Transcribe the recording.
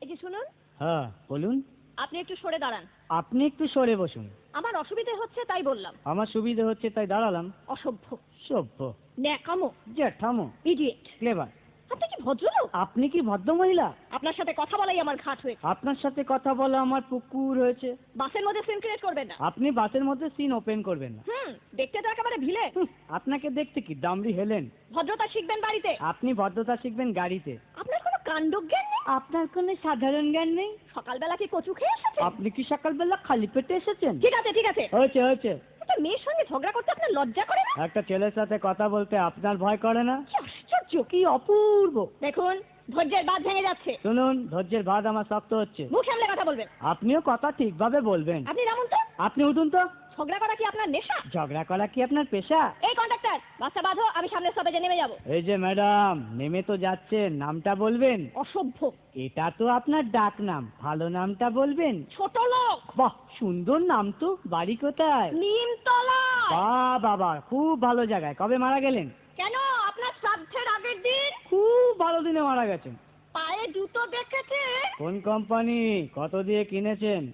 এই যে শুনুন। হ্যাঁ বলুন। আপনি একটু সরে দাঁড়ান। আপনি একটু সরে বসুন। আমার অসুবিধা হচ্ছে তাই বললাম। আমার সুবিধা হচ্ছে তাই দাঁড়ালাম। অসভ্য, সভ্য, ন্যাকামো, জ্যাঠামো, ইডিয়েট। ক্লেভার। আপনি কি ভদ্রলোক? আপনি কি ভদ্র মহিলা? আপনার সাথে কথা বলাই আমার ঘাট হয়েছে। আপনার সাথে কথা বলা আমার পুকুর হয়েছে। বাসের মধ্যে সিন ক্রিয়েট করবেন না। আপনি বাসের মধ্যে সিন ওপেন করবেন না। দেখতে তো একেবারে ভিলে। আপনাকে দেখতে কি দামড়ি হেলেন? ভদ্রতা শিখবেন বাড়িতে। আপনি ভদ্রতা শিখবেন গাড়িতে। আপনার কোনো কাণ্ডজ্ঞান নেই। আপনার কোনো সাধারণ জ্ঞান নেই। সকালবেলা কি কচু খেয়ে এসেছেন? আপনি কি সকালবেলা খালি পেটে এসেছেন? ঠিক আছে ঠিক আছে, হয়েছে হয়েছে। একটা মেয়ের সঙ্গে ঝগড়া করতে আপনার লজ্জা করে না? একটা ছেলের সাথে কথা বলতে আপনার ভয় করে না? কি আশ্চর্য, কি অপূর্ব। দেখুন ধৈর্যের বাঁধ ভেঙে যাচ্ছে। শুনুন, ধৈর্যের বাঁধ আমার শক্ত হচ্ছে। মুখ সামলে কথা বলবেন। আপনিও কথা ঠিকভাবে বলবেন। আপনি নামুন তো। আপনি উঠুন তো। ঝগড়া করা কি আপনার নেশা? ঝগড়া করা কি আপনার পেশা? এই কন্ডাক্টর, বাসটা বাঁধো, আমি সামনের স্টপেজে নেমে যাব। এই যে ম্যাডাম, নেমে তো যাচ্ছেন, নামটা বলবেন। অসভ্য। এটা তো আপনার ডাক নাম, ভালো নামটা বলবেন। ছোট লোক। বাহ, সুন্দর নাম তো। বাড়ি কোথায়? নিমতলা। বাহ বাবা, খুব ভালো জায়গায়। কবে মারা গেলেন? কেন, আপনার শ্রাদ্ধের আগের দিন। খুব ভালো দিনে মারা গেছেন। পায়ে জুতো দেখেছে? কোন কোম্পানি? কত দিয়ে কিনেছেন?